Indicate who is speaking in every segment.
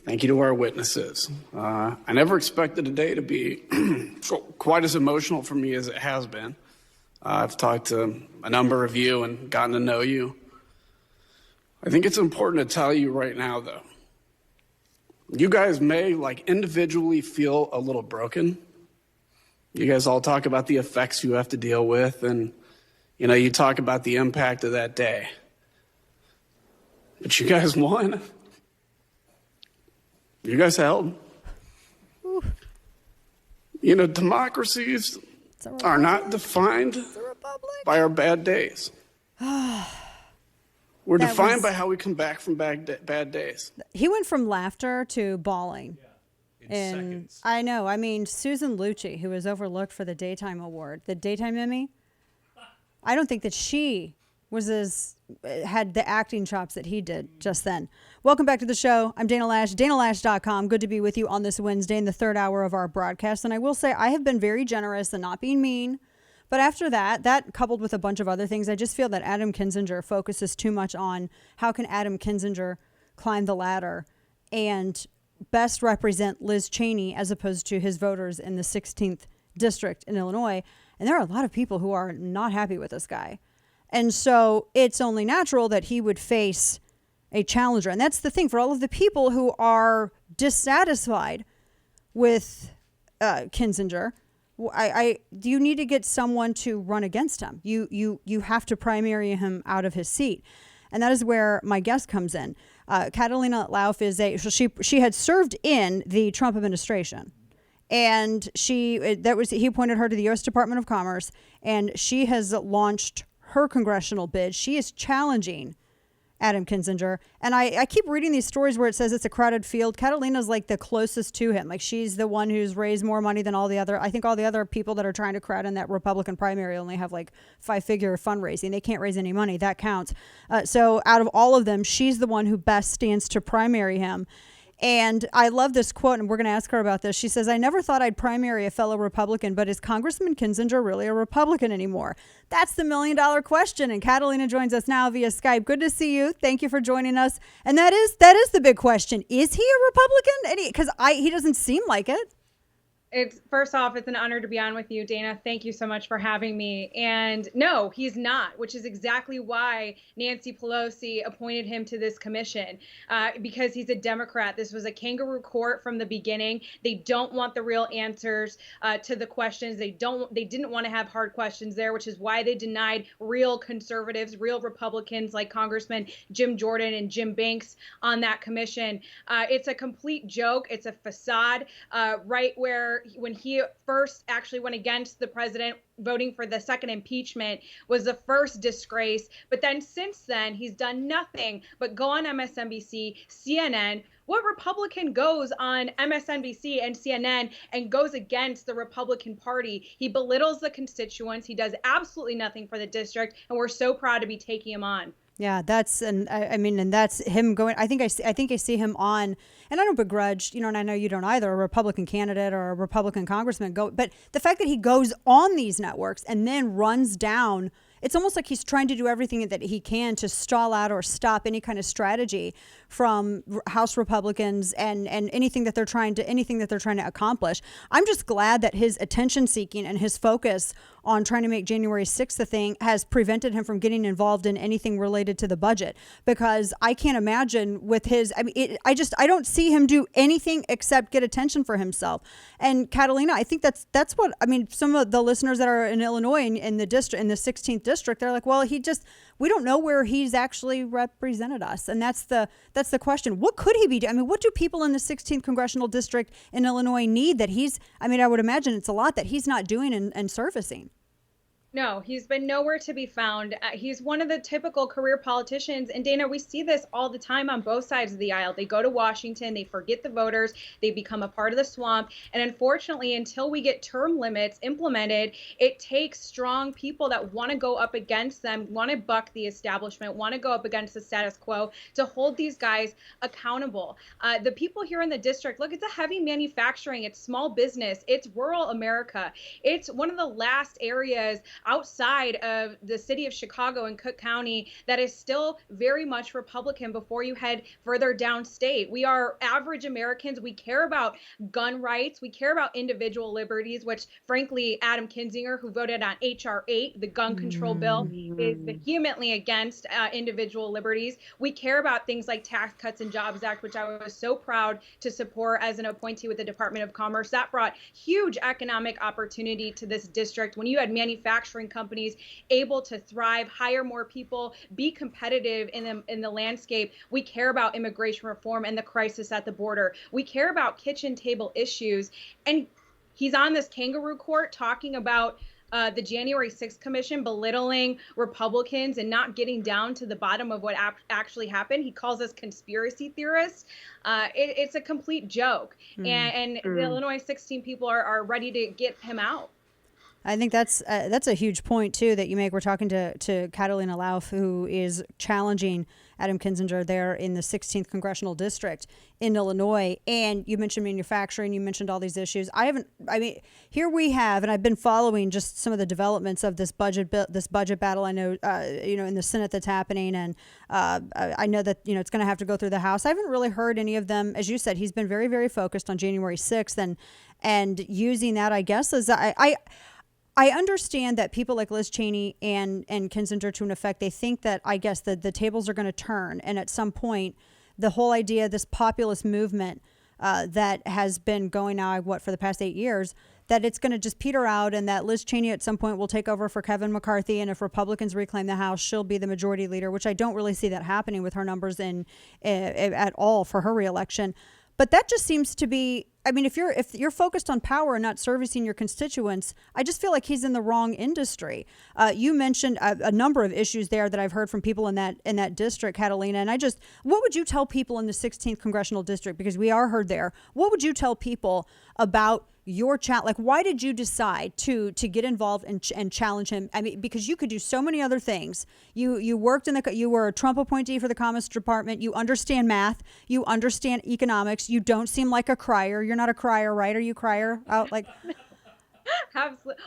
Speaker 1: Thank you to our witnesses. I never expected today to be quite as emotional for me as it has been. I've talked to a number of you and gotten to know you. I think it's important to tell you right now, though, you guys may individually feel a little broken. You guys all talk about the effects you have to deal with, and you talk about the impact of that day. But you guys won. You guys held.
Speaker 2: Ooh.
Speaker 1: Democracies are not defined by our bad days. We're defined by how we come back from bad days.
Speaker 2: He went from laughter to bawling.
Speaker 3: Yeah, in seconds.
Speaker 2: I know. I mean, Susan Lucci, who was overlooked for the Daytime Award, the Daytime Emmy, I don't think that she had the acting chops that he did just then. Welcome back to the show. I'm Dana Lash, danalash.com. Good to be with you on this Wednesday in the third hour of our broadcast. And I will say I have been very generous and not being mean. But after that coupled with a bunch of other things, I just feel that Adam Kinzinger focuses too much on how can Adam Kinzinger climb the ladder and best represent Liz Cheney as opposed to his voters in the 16th district in Illinois. And there are a lot of people who are not happy with this guy. And so it's only natural that he would face a challenger. And that's the thing for all of the people who are dissatisfied with Kinzinger. You need to get someone to run against him. You have to primary him out of his seat. And that is where my guest comes in. Catalina Lauf she had served in the Trump administration. And he appointed her to the U.S. Department of Commerce, and she has launched her congressional bid. She is challenging Adam Kinzinger. And I keep reading these stories where it says it's a crowded field. Catalina's the closest to him. She's the one who's raised more money than all the other. I think all the other people that are trying to crowd in that Republican primary only have 5-figure fundraising. They can't raise any money. That counts. So out of all of them, she's the one who best stands to primary him. And I love this quote, and we're going to ask her about this. She says, "I never thought I'd primary a fellow Republican, but is Congressman Kinzinger really a Republican anymore?" That's the million-dollar question. And Catalina joins us now via Skype. Good to see you. Thank you for joining us. And that is the big question. Is he a Republican? Because he doesn't seem like it.
Speaker 4: First off, it's an honor to be on with you, Dana. Thank you so much for having me. And no, he's not, which is exactly why Nancy Pelosi appointed him to this commission, because he's a Democrat. This was a kangaroo court from the beginning. They don't want the real answers to the questions. They didn't want to have hard questions there, which is why they denied real conservatives, real Republicans like Congressman Jim Jordan and Jim Banks on that commission. It's a complete joke. It's a facade, right where when he first actually went against the president, voting for the second impeachment was the first disgrace. But then since then, he's done nothing but go on MSNBC, CNN. What Republican goes on MSNBC and CNN and goes against the Republican Party? He belittles the constituents. He does absolutely nothing for the district. And we're so proud to be taking him on.
Speaker 2: Yeah, that's him going. I think I see him on, and I don't begrudge, and I know you don't either, a Republican candidate or a Republican congressman but the fact that he goes on these networks and then runs down, it's almost like he's trying to do everything that he can to stall out or stop any kind of strategy from House Republicans and anything that they're trying to accomplish. I'm just glad that his attention seeking and his focus on trying to make January 6th a thing has prevented him from getting involved in anything related to the budget, because I can't imagine with his, I don't see him do anything except get attention for himself. And Catalina, I think that's what, some of the listeners that are in Illinois in the district, in the 16th district, they're like, well, we don't know where he's actually represented us. And that's the question. What could he be doing? What do people in the 16th congressional district in Illinois need that I would imagine it's a lot that he's not doing and surfacing.
Speaker 4: No, he's been nowhere to be found. He's one of the typical career politicians. And Dana, we see this all the time on both sides of the aisle. They go to Washington, they forget the voters, they become a part of the swamp. And unfortunately, until we get term limits implemented, it takes strong people that want to go up against them, want to buck the establishment, want to go up against the status quo to hold these guys accountable. The people here in the district, look, it's a heavy manufacturing, it's small business, it's rural America. It's one of the last areas outside of the city of Chicago and Cook County that is still very much Republican before you head further downstate. We are average Americans. We care about gun rights. We care about individual liberties, which frankly, Adam Kinzinger, who voted on H.R. 8, the gun control bill, is vehemently against individual liberties. We care about things like Tax Cuts and Jobs Act, which I was so proud to support as an appointee with the Department of Commerce. That brought huge economic opportunity to this district. When you had manufacturing companies able to thrive, hire more people, be competitive in the landscape, we care about immigration reform and the crisis at the border. We care about kitchen table issues. And he's on this kangaroo court talking about the January 6th Commission belittling Republicans and not getting down to the bottom of what actually happened. He calls us conspiracy theorists. It's a complete joke. And the Illinois 16 people are ready to get him out.
Speaker 2: I think that's a huge point, too, that you make. We're talking to Catalina Lauf, who is challenging Adam Kinzinger there in the 16th Congressional District in Illinois. And you mentioned manufacturing. You mentioned all these issues. Here we have, and I've been following just some of the developments of this budget battle. I know, in the Senate that's happening. And I know that, it's going to have to go through the House. I haven't really heard any of them. As you said, he's been very, very focused on January 6th and using that, I guess, as I understand that people like Liz Cheney and Kinzinger, to an effect, they think that, I guess, that the tables are going to turn. And at some point, the whole idea, this populist movement that has been going now, for the past 8 years, that it's going to just peter out, and that Liz Cheney at some point will take over for Kevin McCarthy. And if Republicans reclaim the House, she'll be the majority leader, which I don't really see that happening with her numbers at all for her reelection. But that just seems to be, if you're focused on power and not servicing your constituents, I just feel like he's in the wrong industry. You mentioned a number of issues there that I've heard from people in that district, Catalina. And what would you tell people in the 16th Congressional District, because we are heard there? What would you tell people about your chat? Like, why did you decide to get involved and challenge him? Because you could do so many other things. You worked you were a Trump appointee for the Commerce Department. You understand math. You understand economics. You don't seem like a crier. You're not a crier, right? Are you a crier?
Speaker 4: Absolutely.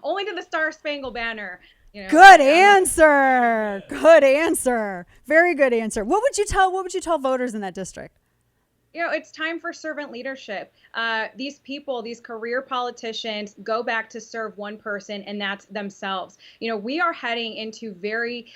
Speaker 4: Only to the Star Spangled Banner.
Speaker 2: Good answer. Good answer. Very good answer. What would you tell voters in that district?
Speaker 4: It's time for servant leadership. These people, these career politicians, go back to serve one person, and that's themselves. We are heading into very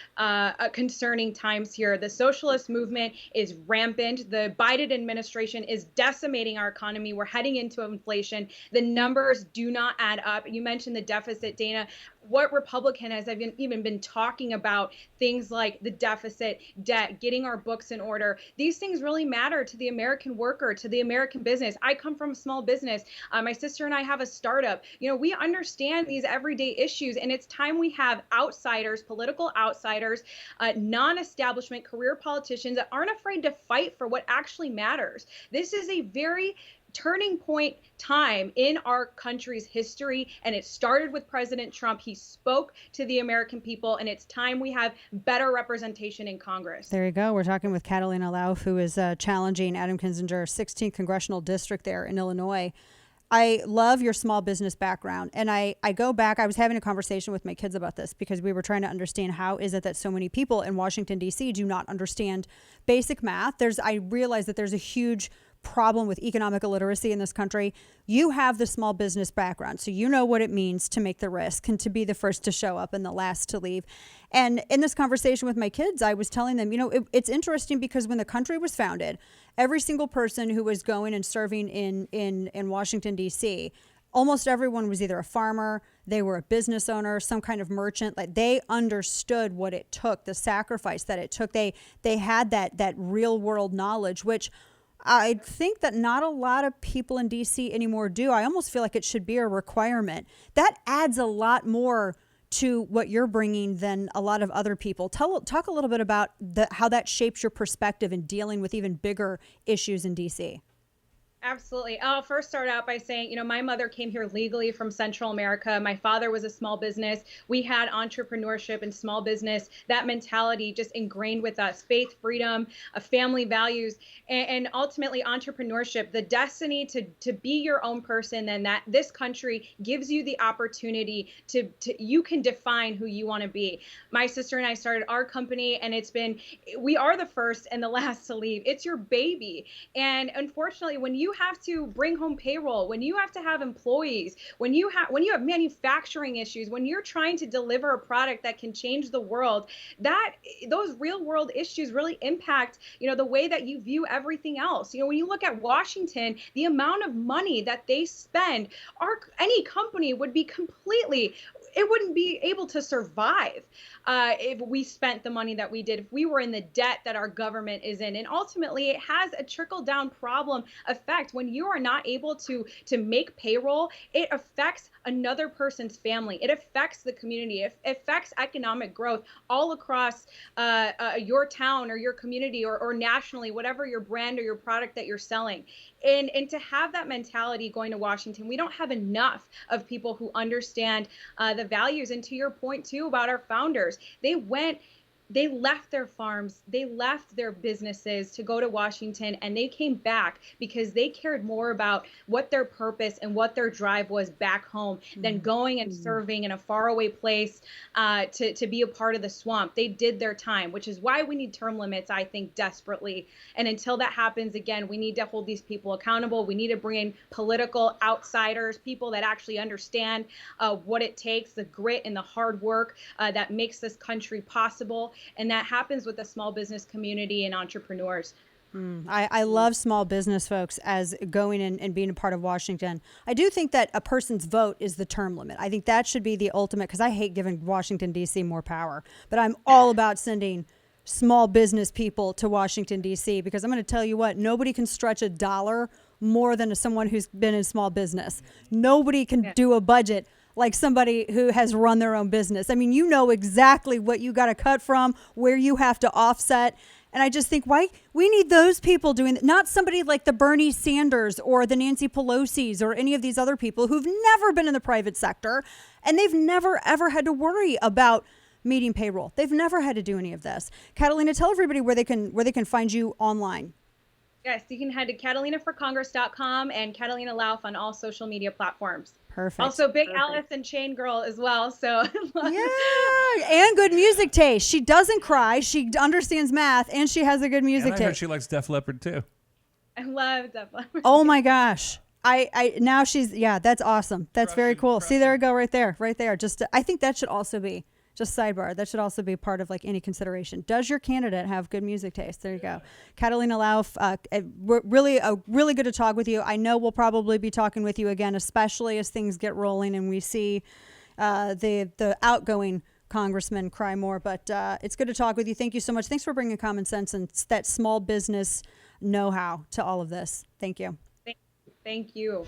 Speaker 4: concerning times here. The socialist movement is rampant. The Biden administration is decimating our economy. We're heading into inflation. The numbers do not add up. You mentioned the deficit, Dana. What Republican has even been talking about things like the deficit, debt, getting our books in order. These things really matter to the American worker, to the American business. I come from small business. My sister and I have a startup. We understand these everyday issues, and it's time we have outsiders, political outsiders, non-establishment career politicians that aren't afraid to fight for what actually matters. This is a very turning point time in our country's history, and it started with President Trump. He spoke to the American people, and it's time we have better representation in Congress.
Speaker 2: There you go. We're talking with Catalina Lauf, who is challenging Adam Kinzinger, 16th Congressional District there in Illinois. I love your small business background. And I go back, I was having a conversation with my kids about this because we were trying to understand how is it that so many people in Washington, D.C. do not understand basic math. I realize that there's a huge problem with economic illiteracy in this country. You have the small business background, so you know what it means to make the risk and to be the first to show up and the last to leave. And in this conversation with my kids, I was telling them, it's interesting because when the country was founded, every single person who was going and serving in Washington, D.C., almost everyone was either a farmer, they were a business owner, some kind of merchant. Like, they understood what it took, the sacrifice that it took. They had that real world knowledge, which I think that not a lot of people in D.C. anymore do. I almost feel like it should be a requirement. That adds a lot more to what you're bringing than a lot of other people. Talk a little bit about how that shapes your perspective in dealing with even bigger issues in D.C.
Speaker 4: Absolutely. I'll first start out by saying, my mother came here legally from Central America. My father was a small business. We had entrepreneurship and small business, that mentality just ingrained with us, faith, freedom, family values, and ultimately entrepreneurship, the destiny to be your own person, and that this country gives you the opportunity to you can define who you want to be. My sister and I started our company, and we are the first and the last to leave. It's your baby. And unfortunately, when you have to bring home payroll, when you have to have employees, when you have manufacturing issues, when you're trying to deliver a product that can change the world, those real world issues really impact, the way that you view everything else. When you look at Washington, the amount of money that they spend, any company would be it wouldn't be able to survive if we spent the money that we did, if we were in the debt that our government is in. And ultimately, it has a trickle down problem effect. When you are not able to make payroll, it affects another person's family. It affects the community. It affects economic growth all across your town or your community or nationally, whatever your brand or your product that you're selling. And to have that mentality going to Washington, we don't have enough of people who understand the values. And to your point too about our founders, they left their farms, they left their businesses to go to Washington, and they came back because they cared more about what their purpose and what their drive was back home than going and serving in a faraway place to be a part of the swamp. They did their time, which is why we need term limits, I think, desperately. And until that happens, again, we need to hold these people accountable. We need to bring in political outsiders, people that actually understand what it takes, the grit and the hard work that makes this country possible. And that happens with the small business community and entrepreneurs.
Speaker 2: I love small business folks as going in and being a part of Washington. I do think that a person's vote is the term limit. I think that should be the ultimate, because I hate giving Washington, D.C. more power. But I'm all about sending small business people to Washington, D.C., because I'm going to tell you what, nobody can stretch a dollar more than someone who's been in small business. Nobody can do a budget like somebody who has run their own business. I mean, you know exactly what you got to cut from, where you have to offset. And I just think, why we need those people doing that, not somebody like the Bernie Sanders or the Nancy Pelosi's or any of these other people who've never been in the private sector, and they've never, ever had to worry about meeting payroll. They've never had to do any of this. Catalina, tell everybody where they can find you online.
Speaker 4: Yes, you can head to CatalinaForCongress.com and Catalina Lauf on all social media platforms.
Speaker 2: Perfect.
Speaker 4: Also, big Alice and Chain girl as well. So
Speaker 2: yeah, and good music taste. She doesn't cry. She understands math, and she has a good music taste.
Speaker 3: I heard she likes Def Leppard too.
Speaker 4: I love Def Leppard.
Speaker 2: Oh my gosh. I now she's that's awesome. That's very cool. See, there we go, right there. I think that should also be just sidebar. That should also be part of like any consideration. Does your candidate have good music taste? There you go. Catalina Lauf, really good to talk with you. I know we'll probably be talking with you again, especially as things get rolling and we see the outgoing congressman cry more. But it's good to talk with you. Thank you so much. Thanks for bringing common sense and that small business know-how to all of this. Thank you.
Speaker 4: Thank you.